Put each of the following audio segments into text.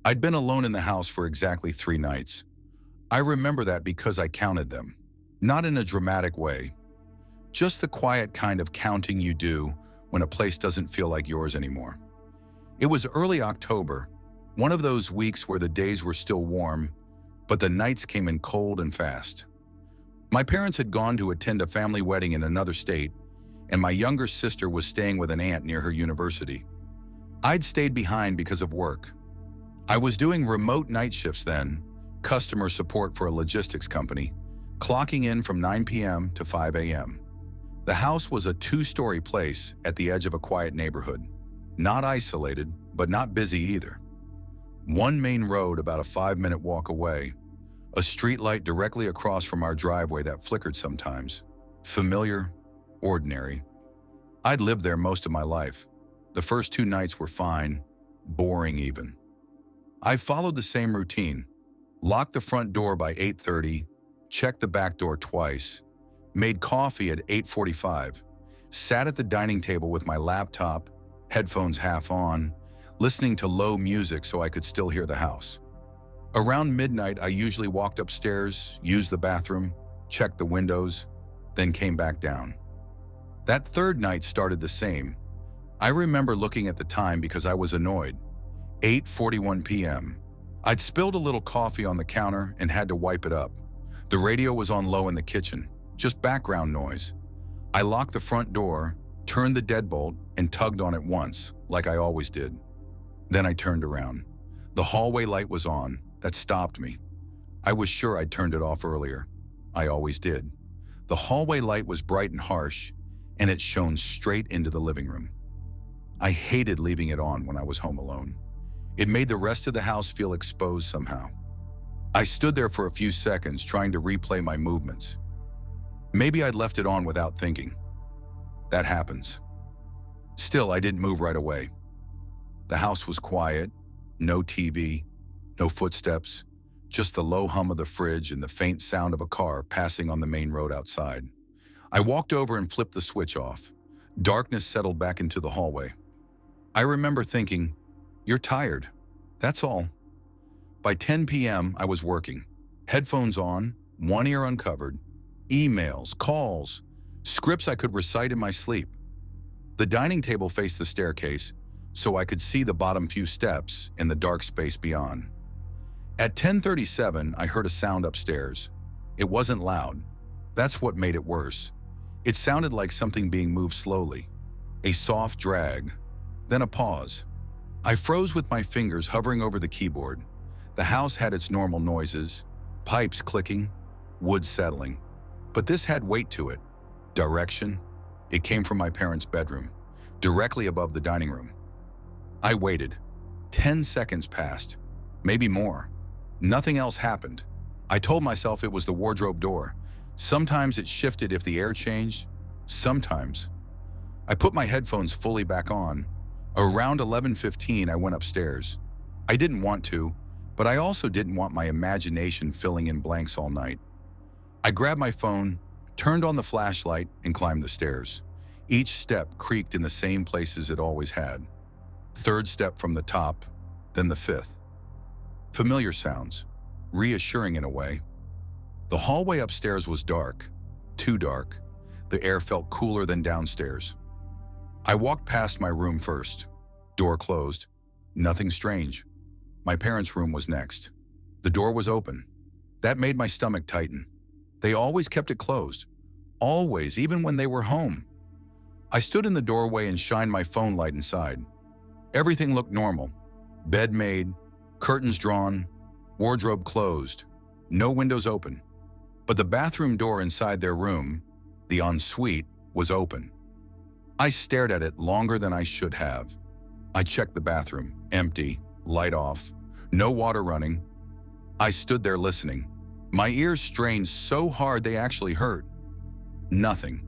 I'd been alone in the house for exactly 3 nights. I remember that because I counted them. Not in a dramatic way, just the quiet kind of counting you do when a place doesn't feel like yours anymore. It was early October, one of those weeks where the days were still warm, but the nights came in cold and fast. My parents had gone to attend a family wedding in another state, and my younger sister was staying with an aunt near her university. I'd stayed behind because of work. I was doing remote night shifts then, customer support for a logistics company, clocking in from 9 p.m. to 5 a.m. The house was a 2-story place at the edge of a quiet neighborhood. Not isolated, but not busy either. One main road about a 5-minute walk away, a street light directly across from our driveway that flickered sometimes. Familiar, ordinary. I'd lived there most of my life. The first 2 nights were fine, boring even. I followed the same routine. Locked the front door by 8:30, checked the back door twice, made coffee at 8:45, sat at the dining table with my laptop, headphones half on, listening to low music so I could still hear the house. Around midnight, I usually walked upstairs, used the bathroom, checked the windows, then came back down. That third night started the same. I remember looking at the time because I was annoyed. 8:41 p.m. I'd spilled a little coffee on the counter and had to wipe it up. The radio was on low in the kitchen, just background noise. I locked the front door, turned the deadbolt, and tugged on it once, like I always did. Then I turned around. The hallway light was on. That stopped me. I was sure I'd turned it off earlier. I always did. The hallway light was bright and harsh, and it shone straight into the living room. I hated leaving it on when I was home alone. It made the rest of the house feel exposed somehow. I stood there for a few seconds trying to replay my movements. Maybe I'd left it on without thinking. That happens. Still, I didn't move right away. The house was quiet, no TV, no footsteps, just the low hum of the fridge and the faint sound of a car passing on the main road outside. I walked over and flipped the switch off. Darkness settled back into the hallway. I remember thinking, "You're tired. That's all." By 10 p.m., I was working. Headphones on, one ear uncovered, emails, calls, scripts I could recite in my sleep. The dining table faced the staircase, so I could see the bottom few steps and the dark space beyond. At 10:37, I heard a sound upstairs. It wasn't loud. That's what made it worse. It sounded like something being moved slowly. A soft drag, then a pause. I froze with my fingers hovering over the keyboard. The house had its normal noises, pipes clicking, wood settling. But this had weight to it. Direction. It came from my parents' bedroom, directly above the dining room. I waited. 10 seconds passed, maybe more. Nothing else happened. I told myself it was the wardrobe door. Sometimes it shifted if the air changed. Sometimes. I put my headphones fully back on. Around 11:15, I went upstairs. I didn't want to, but I also didn't want my imagination filling in blanks all night. I grabbed my phone, turned on the flashlight, and climbed the stairs. Each step creaked in the same places it always had. Third step from the top, then the fifth. Familiar sounds, reassuring in a way. The hallway upstairs was dark, too dark. The air felt cooler than downstairs. I walked past my room first. Door closed. Nothing strange. My parents' room was next. The door was open. That made my stomach tighten. They always kept it closed. Always, even when they were home. I stood in the doorway and shined my phone light inside. Everything looked normal. Bed made, curtains drawn, wardrobe closed, no windows open. But the bathroom door inside their room, the ensuite, was open. I stared at it longer than I should have. I checked the bathroom, empty, light off, no water running. I stood there listening. My ears strained so hard they actually hurt. Nothing.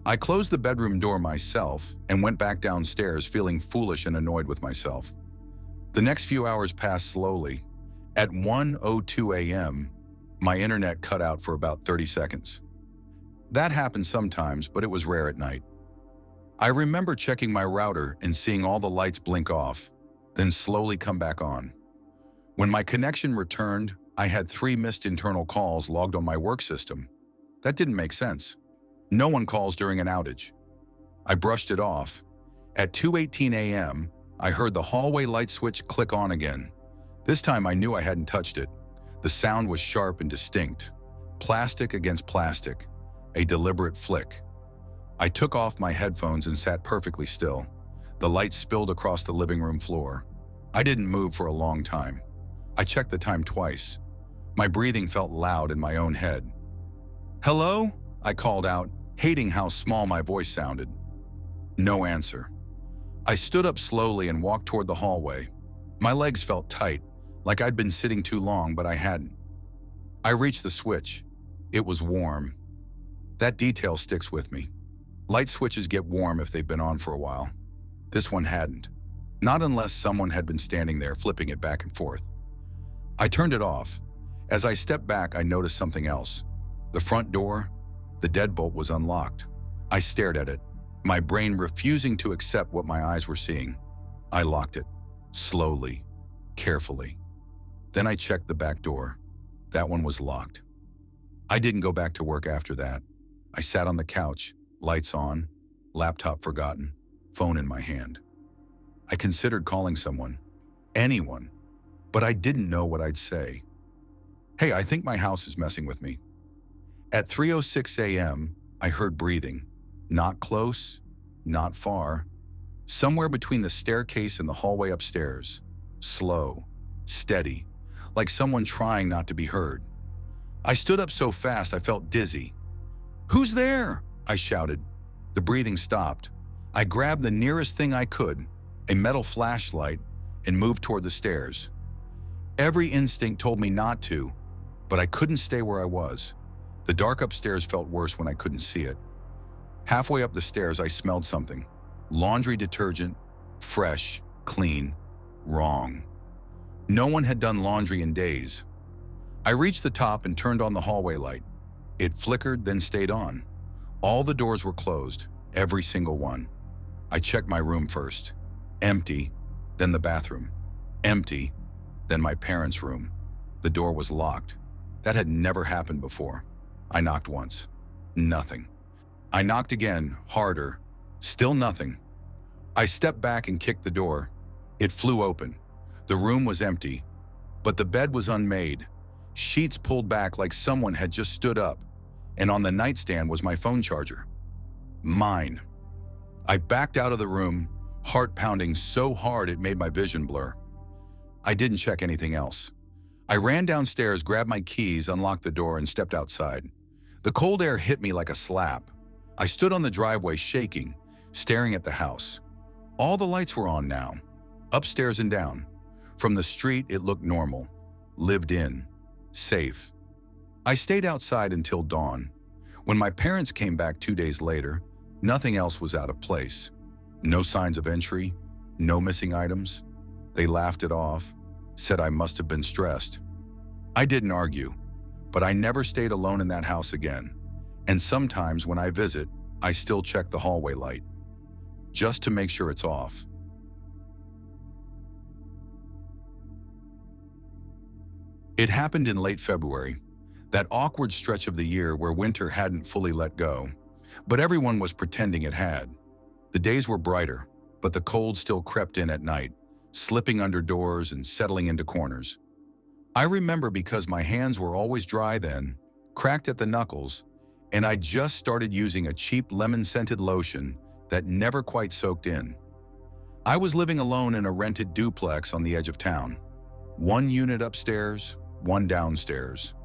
I closed the bedroom door myself and went back downstairs feeling foolish and annoyed with myself. The next few hours passed slowly. At 1:02 a.m., my internet cut out for about 30 seconds. That happened sometimes, but it was rare at night. I remember checking my router and seeing all the lights blink off, then slowly come back on. When my connection returned, I had 3 missed internal calls logged on my work system. That didn't make sense. No one calls during an outage. I brushed it off. At 2:18 a.m., I heard the hallway light switch click on again. This time I knew I hadn't touched it. The sound was sharp and distinct. Plastic against plastic. A deliberate flick. I took off my headphones and sat perfectly still. The light spilled across the living room floor. I didn't move for a long time. I checked the time twice. My breathing felt loud in my own head. "Hello?" I called out, hating how small my voice sounded. No answer. I stood up slowly and walked toward the hallway. My legs felt tight, like I'd been sitting too long, but I hadn't. I reached the switch. It was warm. That detail sticks with me. Light switches get warm if they've been on for a while. This one hadn't. Not unless someone had been standing there flipping it back and forth. I turned it off. As I stepped back, I noticed something else. The front door, the deadbolt was unlocked. I stared at it, my brain refusing to accept what my eyes were seeing. I locked it, slowly, carefully. Then I checked the back door. That one was locked. I didn't go back to work after that. I sat on the couch, lights on, laptop forgotten, phone in my hand. I considered calling someone, anyone, but I didn't know what I'd say. "Hey, I think my house is messing with me." At 3:06 a.m., I heard breathing. Not close, not far. Somewhere between the staircase and the hallway upstairs. Slow, steady, like someone trying not to be heard. I stood up so fast I felt dizzy. "Who's there?" I shouted. The breathing stopped. I grabbed the nearest thing I could, a metal flashlight, and moved toward the stairs. Every instinct told me not to, but I couldn't stay where I was. The dark upstairs felt worse when I couldn't see it. Halfway up the stairs, I smelled something. Laundry detergent, fresh, clean, wrong. No one had done laundry in days. I reached the top and turned on the hallway light. It flickered, then stayed on. All the doors were closed, every single one. I checked my room first. Empty, then the bathroom. Empty, then my parents' room. The door was locked. That had never happened before. I knocked once. Nothing. I knocked again, harder. Still nothing. I stepped back and kicked the door. It flew open. The room was empty, but the bed was unmade. Sheets pulled back like someone had just stood up, and on the nightstand was my phone charger. Mine. I backed out of the room, heart pounding so hard it made my vision blur. I didn't check anything else. I ran downstairs, grabbed my keys, unlocked the door, and stepped outside. The cold air hit me like a slap. I stood on the driveway shaking, staring at the house. All the lights were on now, upstairs and down. From the street, it looked normal, lived in, safe. I stayed outside until dawn. When my parents came back 2 days later, nothing else was out of place. No signs of entry, no missing items. They laughed it off, said I must have been stressed. I didn't argue, but I never stayed alone in that house again. And sometimes when I visit, I still check the hallway light, just to make sure it's off. It happened in late February, that awkward stretch of the year where winter hadn't fully let go, but everyone was pretending it had. The days were brighter, but the cold still crept in at night, slipping under doors and settling into corners. I remember because my hands were always dry then, cracked at the knuckles, and I just started using a cheap lemon-scented lotion that never quite soaked in. I was living alone in a rented duplex on the edge of town. 1 unit upstairs, 1 downstairs.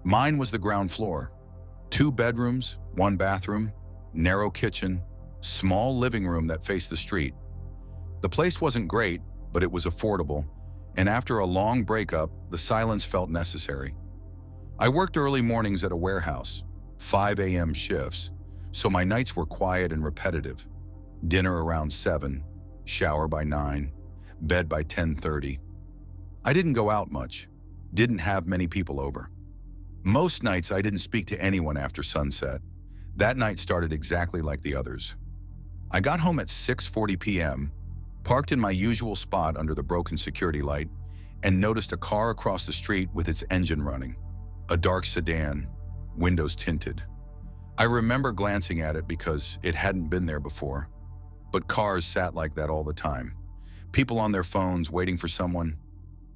Mine was the ground floor. 2 bedrooms, 1 bathroom, narrow kitchen, small living room that faced the street. The place wasn't great, but it was affordable, and after a long breakup, the silence felt necessary. I worked early mornings at a warehouse, 5 a.m. shifts, so my nights were quiet and repetitive. Dinner around 7, shower by 9, bed by 10:30. I didn't go out much, didn't have many people over. Most nights I didn't speak to anyone after sunset. That night started exactly like the others. I got home at 6:40 p.m., parked in my usual spot under the broken security light, and noticed a car across the street with its engine running. A dark sedan, windows tinted. I remember glancing at it because it hadn't been there before. But cars sat like that all the time. People on their phones waiting for someone.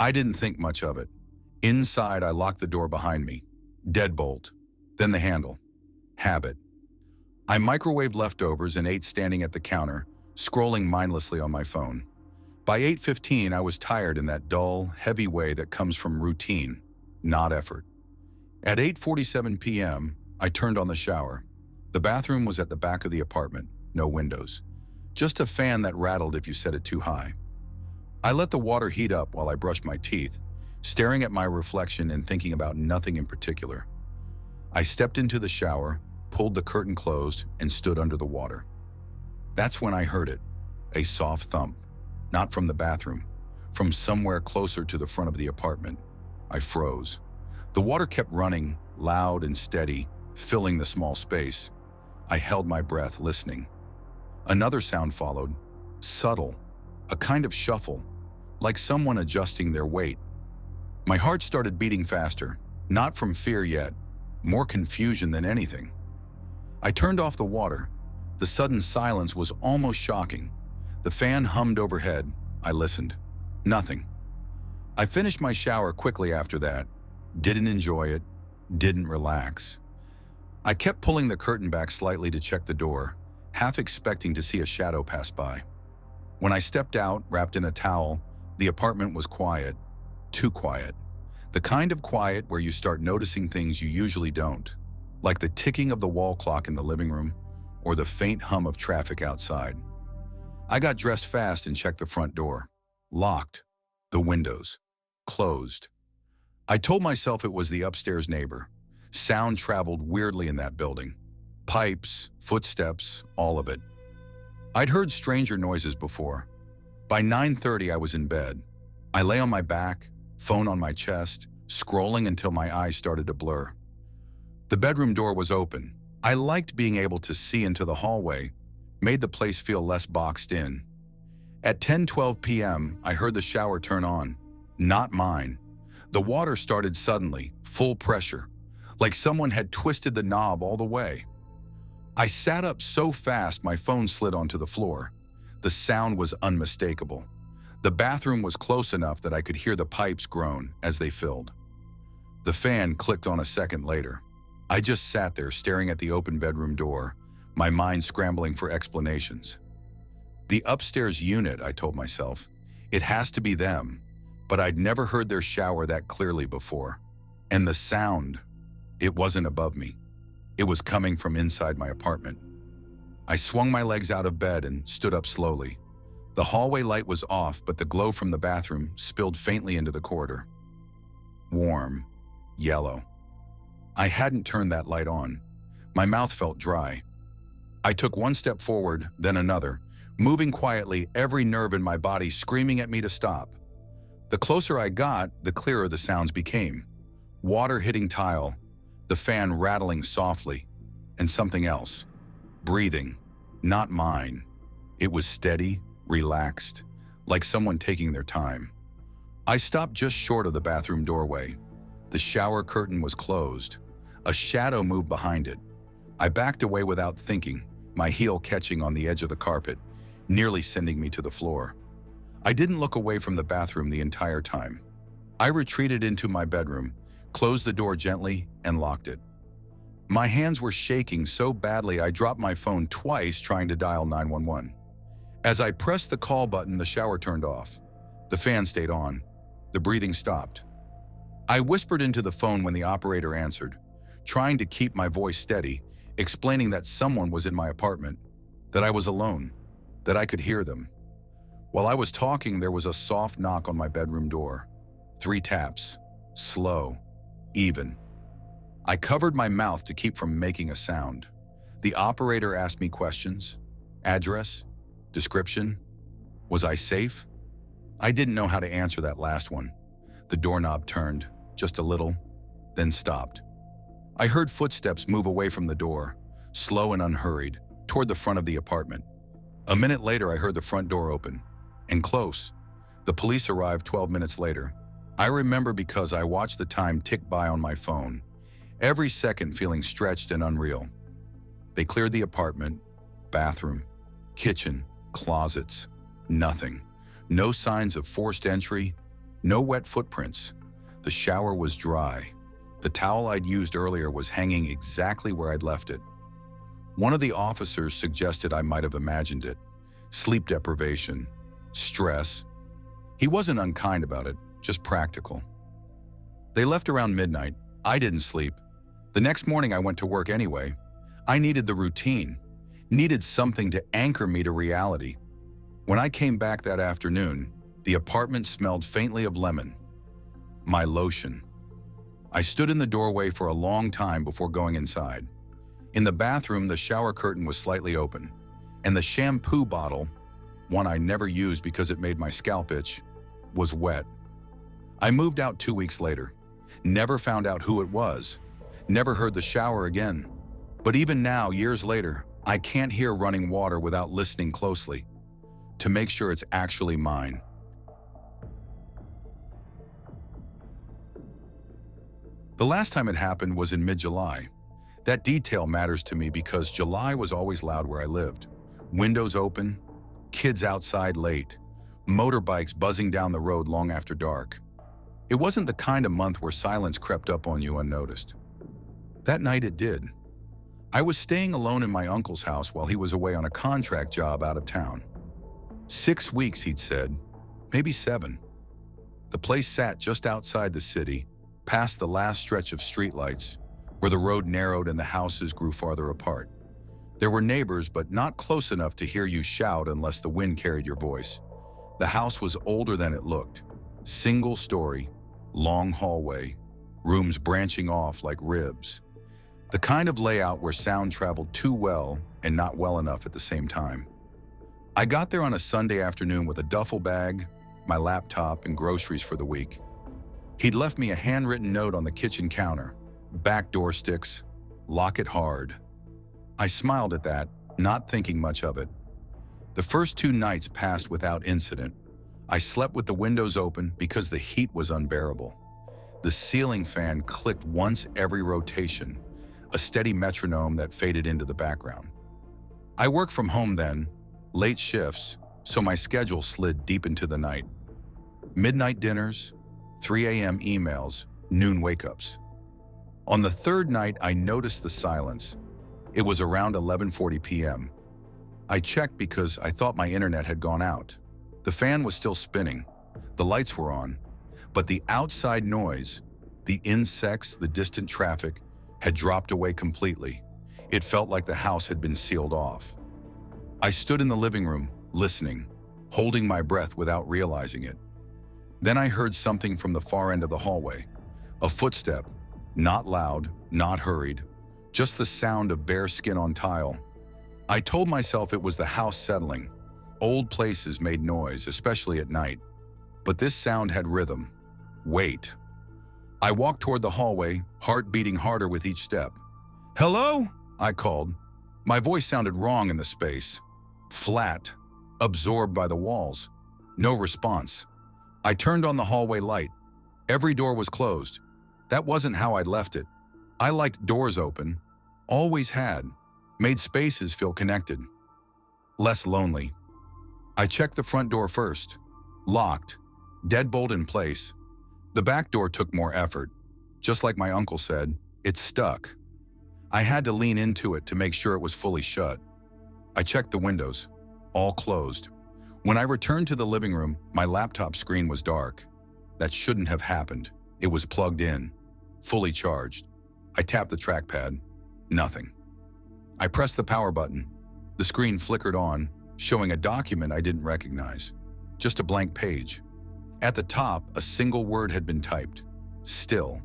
I didn't think much of it. Inside, I locked the door behind me. Deadbolt. Then the handle. Habit. I microwaved leftovers and ate standing at the counter, scrolling mindlessly on my phone. By 8:15, I was tired in that dull, heavy way that comes from routine, not effort. At 8:47 p.m., I turned on the shower. The bathroom was at the back of the apartment, no windows. Just a fan that rattled if you set it too high. I let the water heat up while I brushed my teeth, staring at my reflection and thinking about nothing in particular. I stepped into the shower, pulled the curtain closed, and stood under the water. That's when I heard it, a soft thump. Not from the bathroom, from somewhere closer to the front of the apartment. I froze. The water kept running, loud and steady, filling the small space. I held my breath, listening. Another sound followed, subtle, a kind of shuffle, like someone adjusting their weight. My heart started beating faster, not from fear yet, more confusion than anything. I turned off the water. The sudden silence was almost shocking. The fan hummed overhead. I listened. Nothing. I finished my shower quickly after that. Didn't enjoy it. Didn't relax. I kept pulling the curtain back slightly to check the door, half expecting to see a shadow pass by. When I stepped out, wrapped in a towel, the apartment was quiet. Too quiet. The kind of quiet where you start noticing things you usually don't, like the ticking of the wall clock in the living room or the faint hum of traffic outside. I got dressed fast and checked the front door. Locked. The windows. Closed. I told myself it was the upstairs neighbor. Sound traveled weirdly in that building. Pipes, footsteps, all of it. I'd heard stranger noises before. By 9:30, I was in bed. I lay on my back, phone on my chest, scrolling until my eyes started to blur. The bedroom door was open. I liked being able to see into the hallway, made the place feel less boxed in. At 10:12 p.m., I heard the shower turn on. Not mine. The water started suddenly, full pressure, like someone had twisted the knob all the way. I sat up so fast my phone slid onto the floor. The sound was unmistakable. The bathroom was close enough that I could hear the pipes groan as they filled. The fan clicked on a second later. I just sat there staring at the open bedroom door, my mind scrambling for explanations. The upstairs unit, I told myself. It has to be them, but I'd never heard their shower that clearly before. And the sound, it wasn't above me. It was coming from inside my apartment. I swung my legs out of bed and stood up slowly. The hallway light was off, but the glow from the bathroom spilled faintly into the corridor. Warm, yellow. I hadn't turned that light on. My mouth felt dry. I took one step forward, then another, moving quietly, every nerve in my body screaming at me to stop. The closer I got, the clearer the sounds became. Water hitting tile, the fan rattling softly, and something else. Breathing, not mine. It was steady, relaxed, like someone taking their time. I stopped just short of the bathroom doorway. The shower curtain was closed. A shadow moved behind it. I backed away without thinking, my heel catching on the edge of the carpet, nearly sending me to the floor. I didn't look away from the bathroom the entire time. I retreated into my bedroom, closed the door gently, and locked it. My hands were shaking so badly I dropped my phone twice trying to dial 911. As I pressed the call button, the shower turned off. The fan stayed on. The breathing stopped. I whispered into the phone when the operator answered, trying to keep my voice steady, explaining that someone was in my apartment, that I was alone, that I could hear them. While I was talking, there was a soft knock on my bedroom door. 3 taps, slow, even. I covered my mouth to keep from making a sound. The operator asked me questions. Address? Description? Was I safe? I didn't know how to answer that last one. The doorknob turned, just a little, then stopped. I heard footsteps move away from the door, slow and unhurried, toward the front of the apartment. A minute later, I heard the front door open, and close. The police arrived 12 minutes later. I remember because I watched the time tick by on my phone, every second feeling stretched and unreal. They cleared the apartment, bathroom, kitchen, closets, nothing. No signs of forced entry, no wet footprints. The shower was dry. The towel I'd used earlier was hanging exactly where I'd left it. One of the officers suggested I might have imagined it. Sleep deprivation, stress. He wasn't unkind about it, just practical. They left around midnight. I didn't sleep. The next morning I went to work anyway. I needed the routine, needed something to anchor me to reality. When I came back that afternoon, the apartment smelled faintly of lemon. My lotion. I stood in the doorway for a long time before going inside. In the bathroom, the shower curtain was slightly open, and the shampoo bottle, one I never used because it made my scalp itch, was wet. I moved out 2 weeks later. Never found out who it was. Never heard the shower again. But even now, years later, I can't hear running water without listening closely to make sure it's actually mine. The last time it happened was in mid-July. That detail matters to me because July was always loud where I lived. Windows open, kids outside late, motorbikes buzzing down the road long after dark. It wasn't the kind of month where silence crept up on you unnoticed. That night it did. I was staying alone in my uncle's house while he was away on a contract job out of town. 6 weeks, he'd said, maybe 7. The place sat just outside the city, past the last stretch of streetlights, where the road narrowed and the houses grew farther apart. There were neighbors, but not close enough to hear you shout unless the wind carried your voice. The house was older than it looked. Single story, long hallway, rooms branching off like ribs. The kind of layout where sound traveled too well and not well enough at the same time. I got there on a Sunday afternoon with a duffel bag, my laptop, and groceries for the week. He'd left me a handwritten note on the kitchen counter. Back door sticks, lock it hard. I smiled at that, not thinking much of it. The first 2 nights passed without incident. I slept with the windows open because the heat was unbearable. The ceiling fan clicked once every rotation, a steady metronome that faded into the background. I worked from home then, late shifts, so my schedule slid deep into the night. Midnight dinners, 3 a.m. emails, noon wake-ups. On the 3rd night, I noticed the silence. It was around 11:40 p.m. I checked because I thought my internet had gone out. The fan was still spinning. The lights were on. But the outside noise, the insects, the distant traffic, had dropped away completely. It felt like the house had been sealed off. I stood in the living room, listening, holding my breath without realizing it. Then I heard something from the far end of the hallway. A footstep, not loud, not hurried, just the sound of bare skin on tile. I told myself it was the house settling. Old places made noise, especially at night. But this sound had rhythm. Wait. I walked toward the hallway, heart beating harder with each step. "Hello?" I called. My voice sounded wrong in the space. Flat, absorbed by the walls. No response. I turned on the hallway light. Every door was closed. That wasn't how I'd left it. I liked doors open. Always had. Made spaces feel connected. Less lonely. I checked the front door first. Locked. Deadbolt in place. The back door took more effort. Just like my uncle said, it stuck. I had to lean into it to make sure it was fully shut. I checked the windows. All closed. When I returned to the living room, my laptop screen was dark. That shouldn't have happened. It was plugged in, fully charged. I tapped the trackpad. Nothing. I pressed the power button. The screen flickered on, showing a document I didn't recognize. Just a blank page. At the top, a single word had been typed. Still.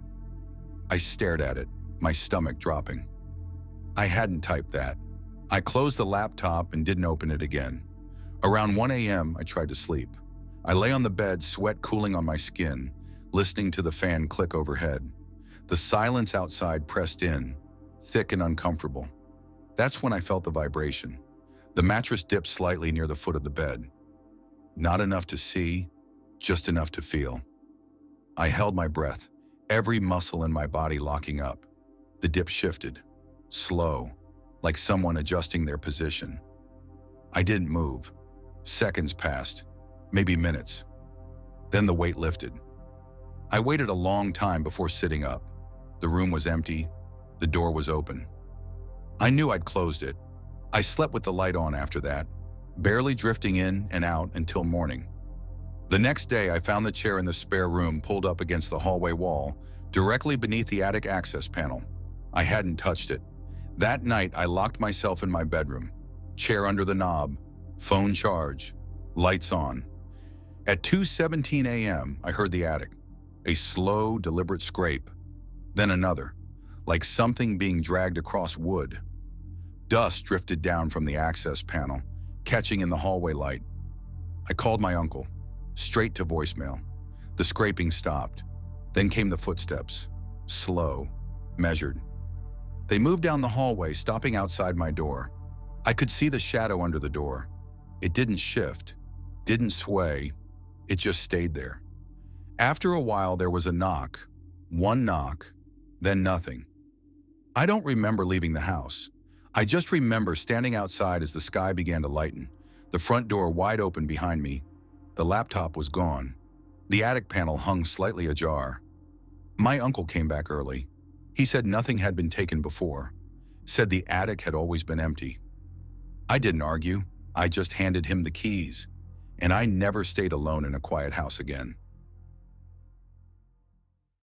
I stared at it, my stomach dropping. I hadn't typed that. I closed the laptop and didn't open it again. Around 1 a.m., I tried to sleep. I lay on the bed, sweat cooling on my skin, listening to the fan click overhead. The silence outside pressed in, thick and uncomfortable. That's when I felt the vibration. The mattress dipped slightly near the foot of the bed. Not enough to see, just enough to feel. I held my breath, every muscle in my body locking up. The dip shifted, slow, like someone adjusting their position. I didn't move. Seconds passed, maybe minutes. Then the weight lifted. I waited a long time before sitting up. The room was empty. The door was open. I knew I'd closed it. I slept with the light on after that, barely drifting in and out until morning. The next day, I found the chair in the spare room pulled up against the hallway wall, directly beneath the attic access panel. I hadn't touched it. That night, I locked myself in my bedroom. Chair under the knob, phone charge, lights on. At 2:17 a.m., I heard the attic. A slow, deliberate scrape. Then another, like something being dragged across wood. Dust drifted down from the access panel, catching in the hallway light. I called my uncle, straight to voicemail. The scraping stopped. Then came the footsteps, slow, measured. They moved down the hallway, stopping outside my door. I could see the shadow under the door. It didn't shift, didn't sway, it just stayed there. After a while, there was a knock, one knock, then nothing. I don't remember leaving the house. I just remember standing outside as the sky began to lighten, the front door wide open behind me. The laptop was gone. The attic panel hung slightly ajar. My uncle came back early. He said nothing had been taken before, said the attic had always been empty. I didn't argue. I just handed him the keys, and I never stayed alone in a quiet house again.